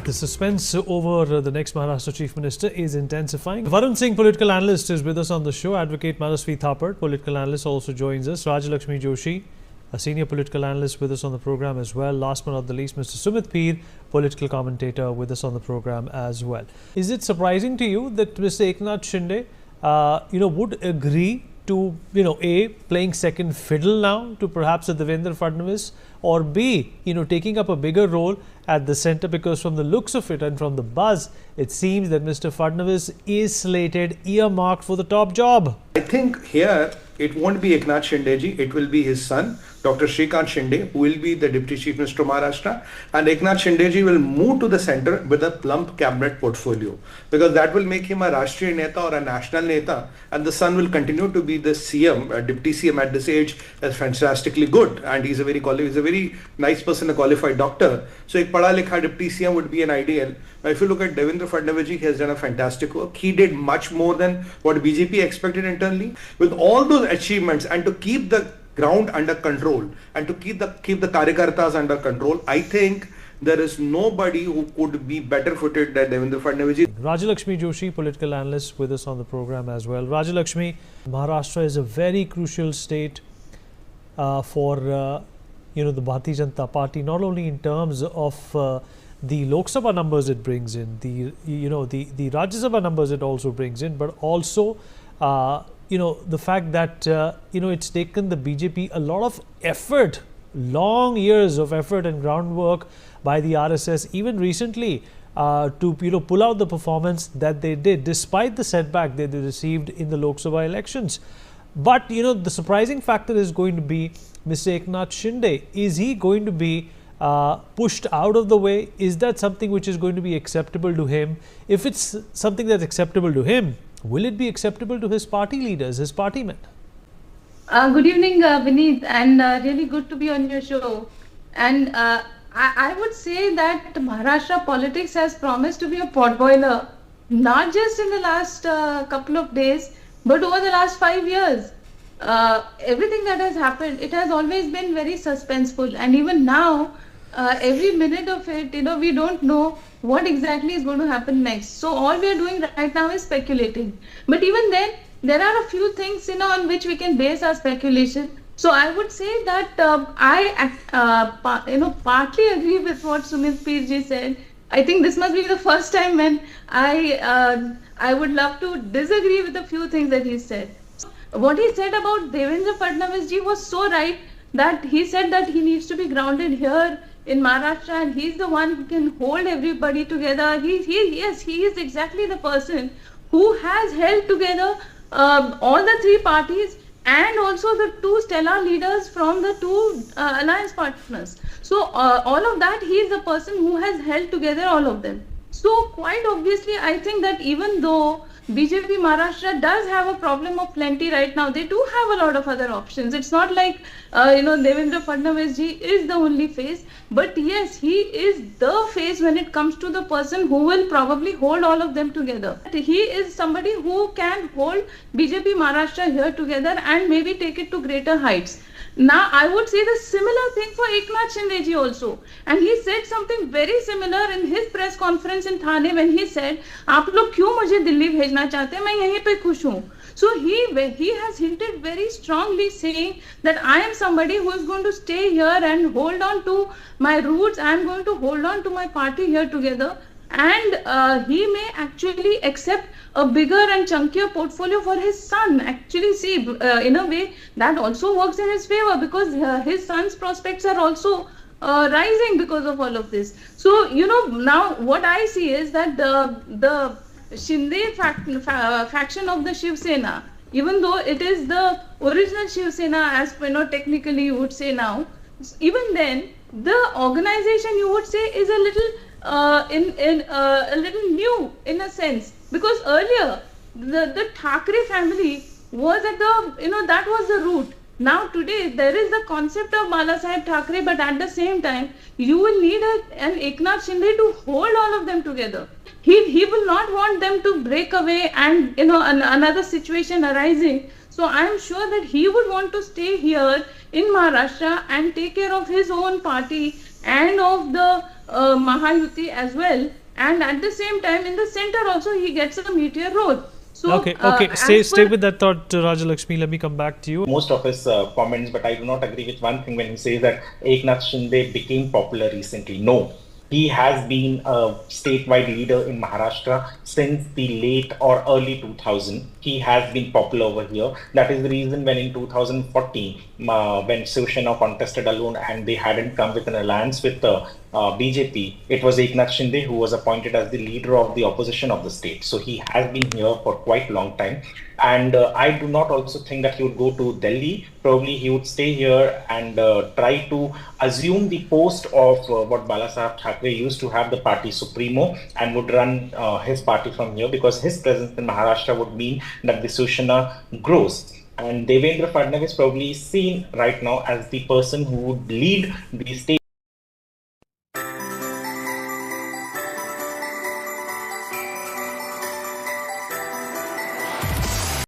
The suspense over the next Maharashtra Chief Minister is intensifying. Varun Singh, political analyst, is with us on the show. Advocate Manasvi Thapar, political analyst, also joins us. Rajalakshmi Joshi, a senior political analyst, with us on the program as well. Last but not the least, Mr. Sumit Peer, political commentator, with us on the program as well. Is it surprising to you that Mr. Eknath Shinde, would agree to, A, playing second fiddle now to perhaps Devendra Fadnavis, or B, taking up a bigger role at the centre? Because from the looks of it and from the buzz, it seems that Mr. Fadnavis is slated, earmarked for the top job. I think here it won't be Eknath Shinde ji, it will be his son, Dr. Shrikant Shinde, who will be the Deputy Chief Minister of Maharashtra, and Eknath Shinde ji will move to the centre with a plump cabinet portfolio, because that will make him a Rashtriya Neta or a national Neta, and the son will continue to be the CM, Deputy CM at this age. Is fantastically good, and he's a very nice person, a qualified doctor. So ek padha likha Deputy CM would be an ideal. Now, if you look at Devendra Fadnavis ji, he has done a fantastic work. He did much more than what BJP expected internally. With all those achievements, and to keep the ground under control and to keep the Karyakartas under control, I think there is nobody who could be better footed than Devendra Fadnavis ji. Rajalakshmi Joshi, political analyst, with us on the program as well. Rajalakshmi, Maharashtra is a very crucial state for the Bharatiya Janata Party, not only in terms of the Lok Sabha numbers it brings in, the Rajya Sabha numbers it also brings in, but also the fact that it's taken the BJP a lot of effort, long years of effort and groundwork by the RSS, even recently, to pull out the performance that they did, despite the setback that they received in the Lok Sabha elections. But the surprising factor is going to be Mr. Eknath Shinde. Is he going to be pushed out of the way? Is that something which is going to be acceptable to him? If it's something that's acceptable to him, will it be acceptable to his party leaders, his party men? Good evening, Vineet, and really good to be on your show. And I would say that Maharashtra politics has promised to be a potboiler, not just in the last couple of days, but over the last 5 years. Everything that has happened, it has always been very suspenseful, and even now, every minute of it, we don't know what exactly is going to happen next. So all we are doing right now is speculating. But even then, there are a few things on which we can base our speculation. So I would say that I partly agree with what Sumit Peer ji said. I think this must be the first time when I would love to disagree with a few things that he said. What he said about Devendra Fadnavis ji was so right, that he said that he needs to be grounded here in Maharashtra, and he's the one who can hold everybody together. He is exactly the person who has held together all the three parties and also the two stellar leaders from the two alliance partners. So all of that, he is the person who has held together all of them. So quite obviously, I think that even though BJP Maharashtra does have a problem of plenty right now, they do have a lot of other options. It's not like Devendra Fadnavis ji is the only face, but yes, he is the face when it comes to the person who will probably hold all of them together. He is somebody who can hold BJP Maharashtra here together and maybe take it to greater heights. Now, I would say the similar thing for Eknath Shinde ji also. And he said something very similar in his press conference in Thane when he said, "आप लोग क्यों मुझे दिल्ली भेजना चाहते हैं? मैं यहीं पे खुश हूँ." So he has hinted very strongly, saying that I am somebody who is going to stay here and hold on to my roots. I am going to hold on to my party here together. And he may actually accept a bigger and chunkier portfolio for his son. Actually, see, in a way, that also works in his favor, because his son's prospects are also rising because of all of this. So, now what I see is that the Shinde faction of the Shiv Sena, even though it is the original Shiv Sena, as technically you would say now, even then, the organization, you would say, is a little a little new in a sense, because earlier the Thackeray family was at the that was the root. Now today there is the concept of Bala Saheb Thackeray, but at the same time you will need an Eknath Shinde to hold all of them together. He will not want them to break away and another situation arising. So I am sure that he would want to stay here in Maharashtra and take care of his own party and of the Mahayuti as well, and at the same time in the center also he gets a meteor role. So Okay. Stay with that thought, Rajalakshmi. Let me come back to you. Most of his comments, but I do not agree with one thing when he says that Eknath Shinde became popular recently. No, he has been a statewide leader in Maharashtra since the late or early 2000. He has been popular over here. That is the reason when in 2014, when Shiv contested alone and they hadn't come with an alliance with BJP, it was Eknath Shinde who was appointed as the leader of the opposition of the state. So he has been here for quite a long time. And I do not also think that he would go to Delhi. Probably he would stay here and try to assume the post of what Balasaheb Thackeray used to have, the party supremo, and would run his party from here, because his presence in Maharashtra would mean that the Shiv grows. And Devendra Fadnavis probably is seen right now as the person who would lead the state